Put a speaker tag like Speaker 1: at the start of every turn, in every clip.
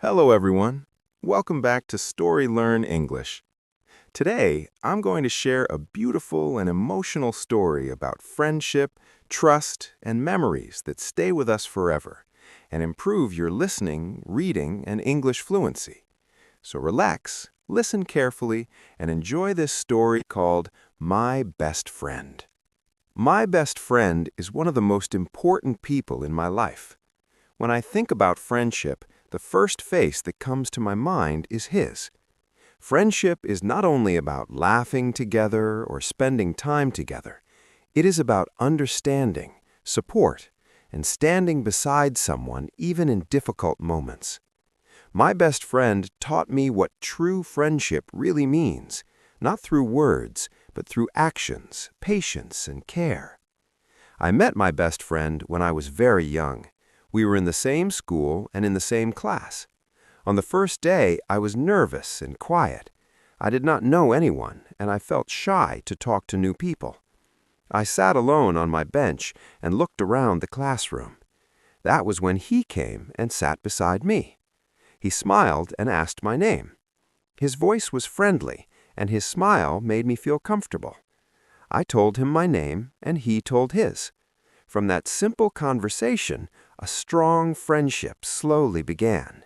Speaker 1: Hello, everyone. Welcome back to StoryLearn English. Today, I'm going to share a beautiful and emotional story about friendship, trust, and memories that stay with us forever and improve your listening, reading, and English fluency. So relax, listen carefully, and enjoy this story called My Best Friend. My best friend is one of the most important people in my life. When I think about friendship, the first face that comes to my mind is his. Friendship is not only about laughing together or spending time together. It is about understanding, support, and standing beside someone even in difficult moments. My best friend taught me what true friendship really means, not through words, but through actions, patience, and care. I met my best friend when I was very young. We were in the same school and in the same class. On the first day, I was nervous and quiet. I did not know anyone, and I felt shy to talk to new people. I sat alone on my bench and looked around the classroom. That was when he came and sat beside me. He smiled and asked my name. His voice was friendly, and his smile made me feel comfortable. I told him my name, and he told his. From that simple conversation, a strong friendship slowly began.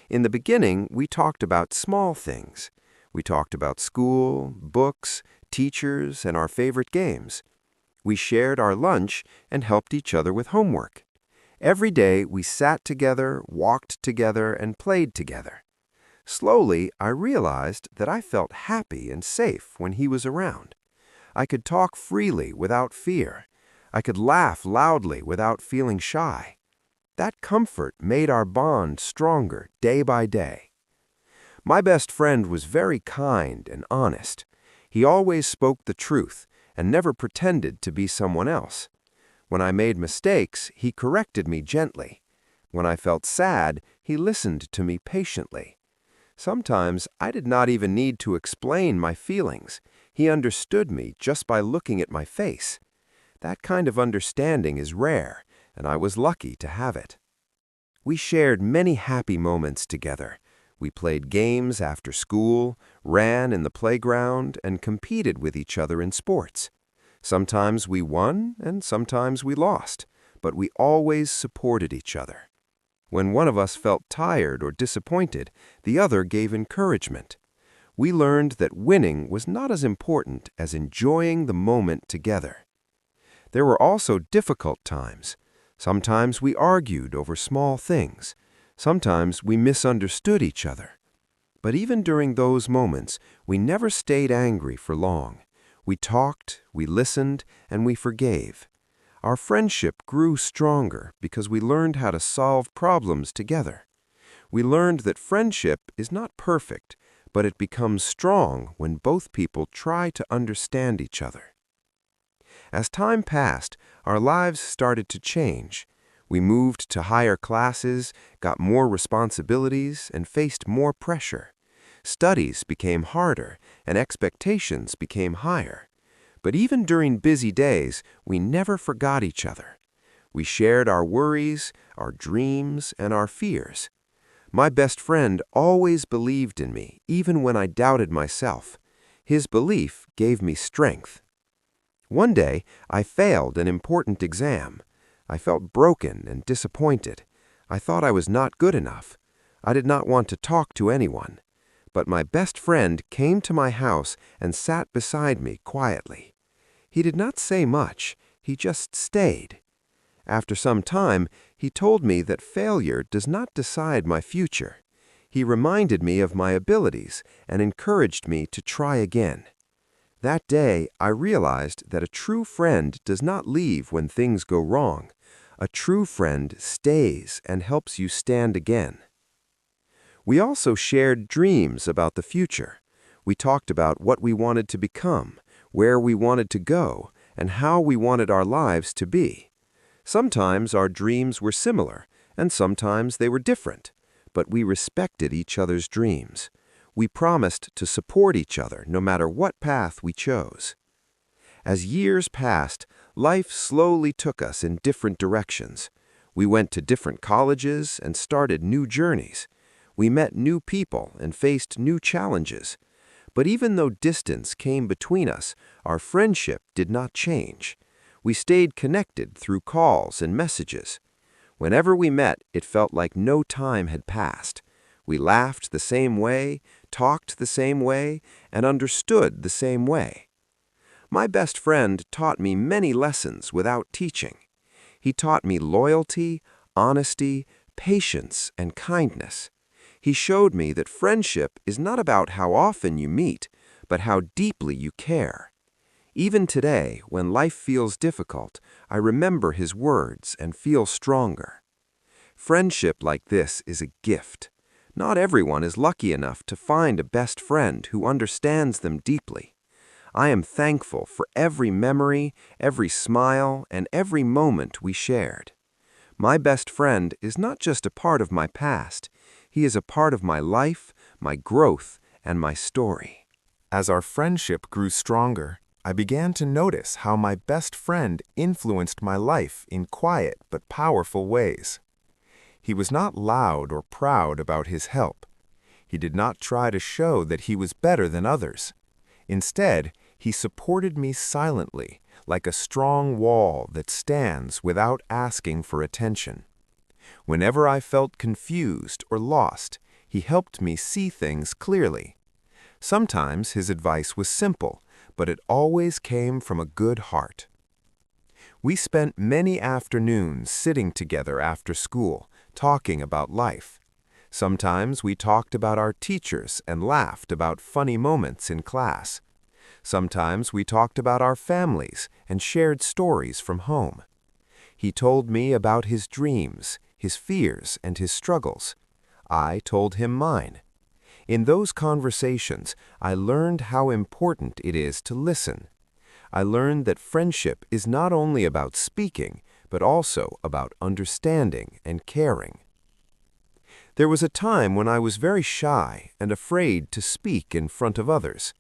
Speaker 1: In the beginning, we talked about small things. We talked about school, books, teachers, and our favorite games. We shared our lunch and helped each other with homework. Every day, we sat together, walked together, and played together. Slowly, I realized that I felt happy and safe when he was around. I could talk freely without fear. I could laugh loudly without feeling shy. That comfort made our bond stronger day by day. My best friend was very kind and honest. He always spoke the truth and never pretended to be someone else. When I made mistakes, he corrected me gently. When I felt sad, he listened to me patiently. Sometimes I did not even need to explain my feelings. He understood me just by looking at my face. That kind of understanding is rare, and I was lucky to have it. We shared many happy moments together. We played games after school, ran in the playground, and competed with each other in sports. Sometimes we won and sometimes we lost, but we always supported each other. When one of us felt tired or disappointed, the other gave encouragement. We learned that winning was not as important as enjoying the moment together. There were also difficult times. Sometimes we argued over small things. Sometimes we misunderstood each other. But even during those moments, we never stayed angry for long. We talked, we listened, and we forgave. Our friendship grew stronger because we learned how to solve problems together. We learned that friendship is not perfect, but it becomes strong when both people try to understand each other. As time passed, our lives started to change. We moved to higher classes, got more responsibilities, and faced more pressure. Studies became harder, and expectations became higher. But even during busy days, we never forgot each other. We shared our worries, our dreams, and our fears. My best friend always believed in me, even when I doubted myself. His belief gave me strength. One day, I failed an important exam. I felt broken and disappointed. I thought I was not good enough. I did not want to talk to anyone. But my best friend came to my house and sat beside me quietly. He did not say much. He just stayed. After some time, he told me that failure does not decide my future. He reminded me of my abilities and encouraged me to try again. That day, I realized that a true friend does not leave when things go wrong. A true friend stays and helps you stand again. We also shared dreams about the future. We talked about what we wanted to become, where we wanted to go, and how we wanted our lives to be. Sometimes our dreams were similar, and sometimes they were different, but we respected each other's dreams. We promised to support each other no matter what path we chose. As years passed, life slowly took us in different directions. We went to different colleges and started new journeys.
Speaker 2: We met new people and faced new challenges. But even though distance came between us, our friendship did not change. We stayed connected through calls and messages. Whenever we met, it felt like no time had passed. We laughed the same way, talked the same way, and understood the same way. My best friend taught me many lessons without teaching. He taught me loyalty, honesty, patience, and kindness. He showed me that friendship is not about how often you meet, but how deeply you care. Even today, when life feels difficult, I remember his words and feel stronger. Friendship like this is a gift. Not everyone is lucky enough to find a best friend who understands them deeply. I am thankful for every memory, every smile, and every moment we shared. My best friend is not just a part of my past. He is a part of my life, my growth, and my story.
Speaker 1: As our friendship grew stronger, I began to notice how my best friend influenced my life in quiet but powerful ways. He was not loud or proud about his help. He did not try to show that he was better than others. Instead, he supported me silently, like a strong wall that stands without asking for attention. Whenever I felt confused or lost, he helped me see things clearly. Sometimes his advice was simple, but it always came from a good heart. We spent many afternoons sitting together after school, talking about life. Sometimes we talked about our teachers and laughed about funny moments in class. Sometimes we talked about our families and shared stories from home. He told me about his dreams, his fears, and his struggles. I told him mine. In those conversations, I learned how important it is to listen. I learned that friendship is not only about speaking, but also about understanding and caring. There was a time when I was very shy and afraid to speak in front of others.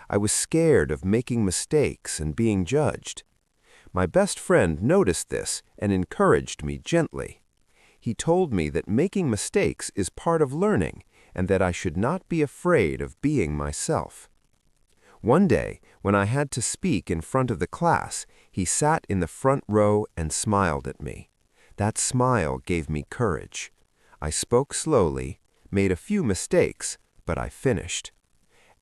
Speaker 1: I was scared of making mistakes and being judged. My best friend noticed this and encouraged me gently. He told me that making mistakes is part of learning and that I should not be afraid of being myself. One day, when I had to speak in front of the class, he sat in the front row and smiled at me. That smile gave me courage. I spoke slowly, made a few mistakes, but I finished.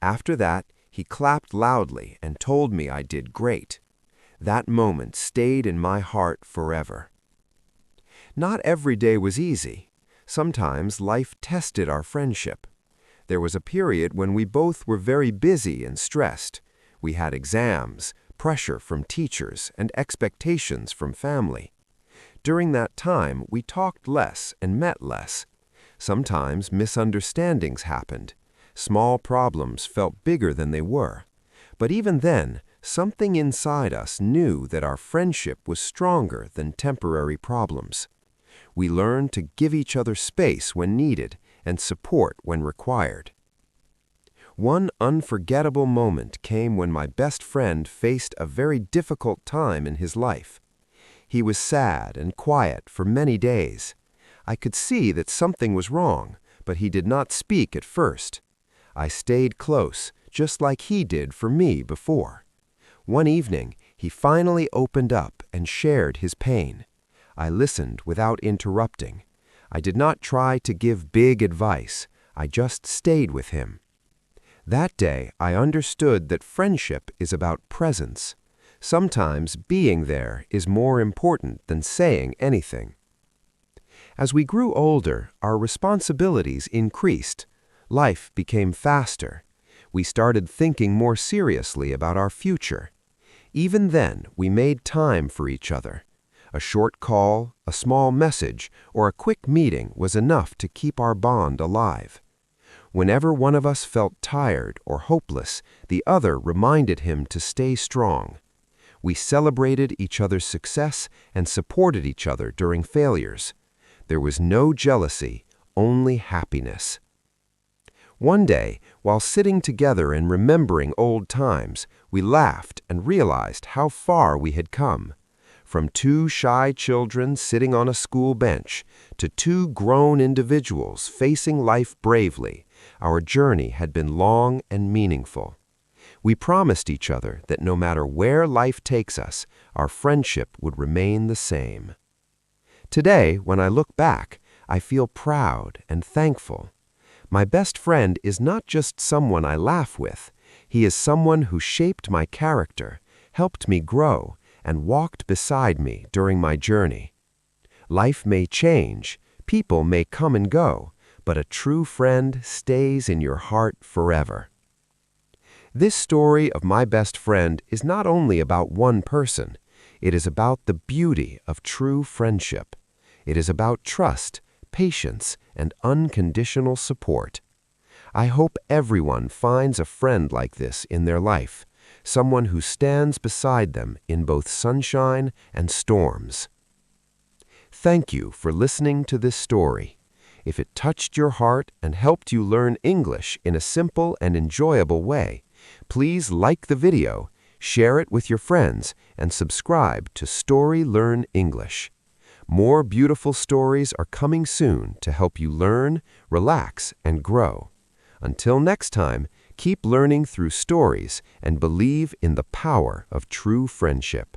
Speaker 1: After that, he clapped loudly and told me I did great. That moment stayed in my heart forever. Not every day was easy. Sometimes life tested our friendship. There was a period when we both were very busy and stressed. We had exams, pressure from teachers, and expectations from family. During that time, we talked less and met less. Sometimes misunderstandings happened. Small problems felt bigger than they were. But even then, something inside us knew that our friendship was stronger than temporary problems. We learned to give each other space when needed and support when required. One unforgettable moment came when my best friend faced a very difficult time in his life. He was sad and quiet for many days. I could see that something was wrong, but he did not speak at first. I stayed close, just like he did for me before. One evening, he finally opened up and shared his pain. I listened without interrupting. I did not try to give big advice. I just stayed with him. That day, I understood that friendship is about presence. Sometimes being there is more important than saying anything. As we grew older, our responsibilities increased. Life became faster. We started thinking more seriously about our future. Even then, we made time for each other. A short call, a small message, or a quick meeting was enough to keep our bond alive. Whenever one of us felt tired or hopeless, the other reminded him to stay strong. We celebrated each other's success and supported each other during failures. There was no jealousy, only happiness. One day, while sitting together and remembering old times, we laughed and realized how far we had come.
Speaker 2: From two shy children sitting on a school bench to two grown individuals facing life bravely, our journey had been long and meaningful. We promised each other that no matter where life takes us, our friendship would remain the same. Today, when I look back, I feel proud and thankful. My best friend is not just someone I laugh with. He is someone who shaped my character, helped me grow, and walked beside me during my journey. Life may change, people may come and go, but a true friend stays in your heart forever. This story of my best friend is not only about one person. It is about the beauty of true friendship. It is about trust, patience, and unconditional support. I hope everyone finds a friend like this in their life, someone who stands beside them in both sunshine and storms. Thank you for listening to this story. If it touched your heart and helped you learn English in a simple and enjoyable way, please like the video, share it with your friends, and subscribe to StoryLearn English. More beautiful stories are coming soon to help you learn, relax, and grow. Until next time, keep learning through stories and believe in the power of true friendship.